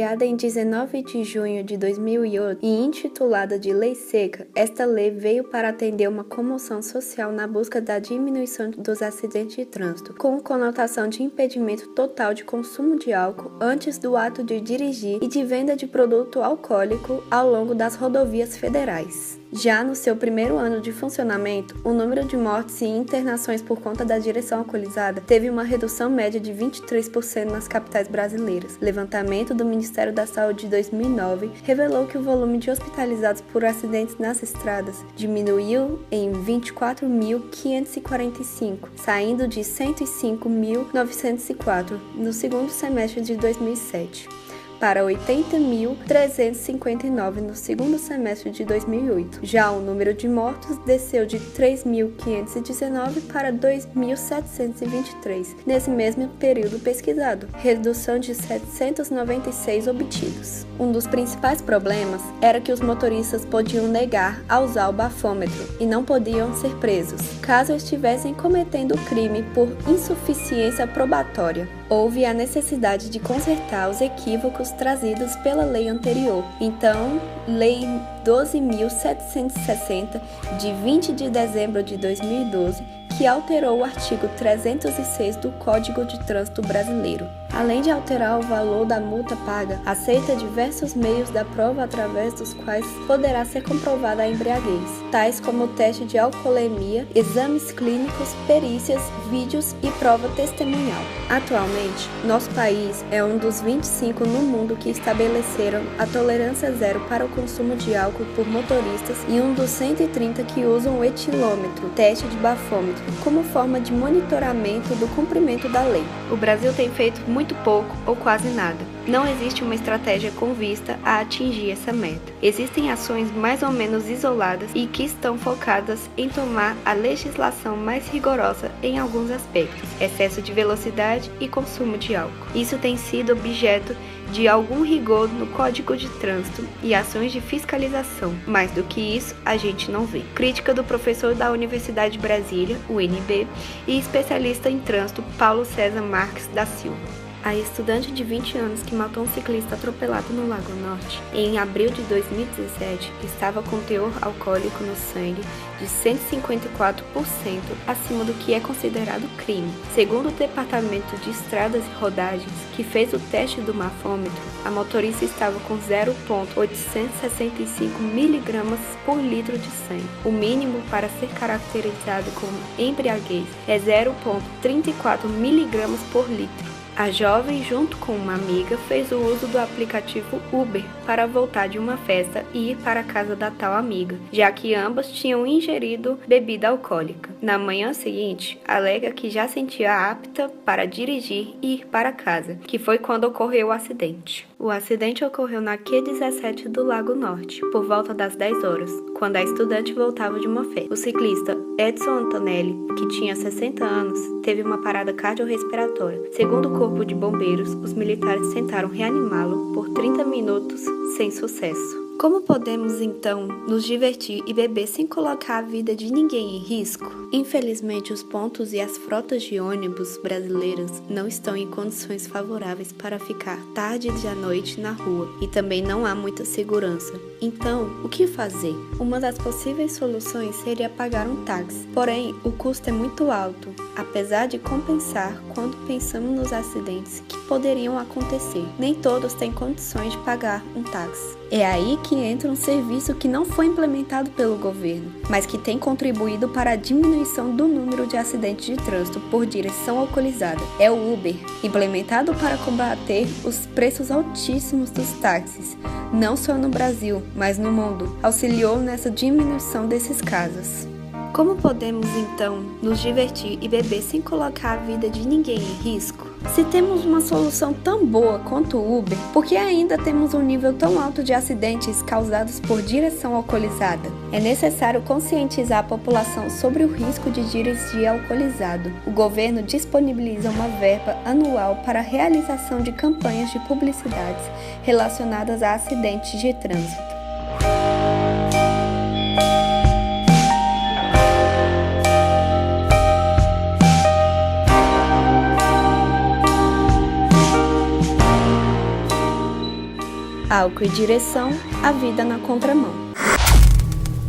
Criada em 19 de junho de 2008 e intitulada de Lei Seca, esta lei veio para atender uma comoção social na busca da diminuição dos acidentes de trânsito, com conotação de impedimento total de consumo de álcool antes do ato de dirigir e de venda de produto alcoólico ao longo das rodovias federais. Já no seu primeiro ano de funcionamento, o número de mortes e internações por conta da direção alcoolizada teve uma redução média de 23% nas capitais brasileiras. Levantamento do Ministério da Saúde de 2009 revelou que o volume de hospitalizados por acidentes nas estradas diminuiu em 24.545, saindo de 105.904 no segundo semestre de 2007. Para 80.359 no segundo semestre de 2008. Já o número de mortos desceu de 3.519 para 2.723 nesse mesmo período pesquisado, redução de 796 obtidos. Um dos principais problemas era que os motoristas podiam negar a usar o bafômetro e não podiam ser presos, caso estivessem cometendo crime por insuficiência probatória. Houve a necessidade de consertar os equívocos trazidos pela lei anterior. Então, Lei 12.760, de 20 de dezembro de 2012, que alterou o artigo 306 do Código de Trânsito Brasileiro. Além de alterar o valor da multa paga, aceita diversos meios da prova através dos quais poderá ser comprovada a embriaguez, tais como o teste de alcoolemia, exames clínicos, perícias, vídeos e prova testemunhal. Atualmente, nosso país é um dos 25 no mundo que estabeleceram a tolerância zero para o consumo de álcool por motoristas e um dos 130 que usam o etilômetro, teste de bafômetro, como forma de monitoramento do cumprimento da lei. O Brasil tem feito muito pouco ou quase nada. Não existe uma estratégia com vista a atingir essa meta. Existem ações mais ou menos isoladas e que estão focadas em tomar a legislação mais rigorosa em alguns aspectos, excesso de velocidade e consumo de álcool. Isso tem sido objeto de algum rigor no Código de Trânsito e ações de fiscalização. Mais do que isso, a gente não vê. Crítica do professor da Universidade de Brasília, UNB, e especialista em trânsito Paulo César Marques da Silva. A estudante de 20 anos que matou um ciclista atropelado no Lago Norte em abril de 2017 estava com teor alcoólico no sangue de 154% acima do que é considerado crime. Segundo o Departamento de Estradas e Rodagens, que fez o teste do bafômetro, a motorista estava com 0,865 mg por litro de sangue. O mínimo para ser caracterizado como embriaguez é 0,34 mg por litro. A jovem, junto com uma amiga, fez o uso do aplicativo Uber para voltar de uma festa e ir para a casa da tal amiga, já que ambas tinham ingerido bebida alcoólica. Na manhã seguinte, alega que já sentia apta para dirigir e ir para casa, que foi quando ocorreu o acidente. O acidente ocorreu na Q17 do Lago Norte, por volta das 10 horas, quando a estudante voltava de uma festa. O ciclista Edson Antonelli, que tinha 60 anos, teve uma parada cardiorrespiratória. Segundo o Corpo de Bombeiros, os militares tentaram reanimá-lo por 30 minutos sem sucesso. Como podemos, então, nos divertir e beber sem colocar a vida de ninguém em risco? Infelizmente, os pontos e as frotas de ônibus brasileiras não estão em condições favoráveis para ficar tarde da noite na rua e também não há muita segurança. Então, o que fazer? Uma das possíveis soluções seria pagar um táxi, porém, o custo é muito alto, apesar de compensar quando pensamos nos acidentes que poderiam acontecer. Nem todos têm condições de pagar um táxi. É aí que entra um serviço que não foi implementado pelo governo, mas que tem contribuído para a diminuição do número de acidentes de trânsito por direção alcoolizada. É o Uber, implementado para combater os preços altíssimos dos táxis, não só no Brasil, mas no mundo. Auxiliou nessa diminuição desses casos. Como podemos, então, nos divertir e beber sem colocar a vida de ninguém em risco? Se temos uma solução tão boa quanto o Uber, por que ainda temos um nível tão alto de acidentes causados por direção alcoolizada? É necessário conscientizar a população sobre o risco de dirigir alcoolizado. O governo disponibiliza uma verba anual para a realização de campanhas de publicidades relacionadas a acidentes de trânsito. Álcool e direção, a vida na contramão.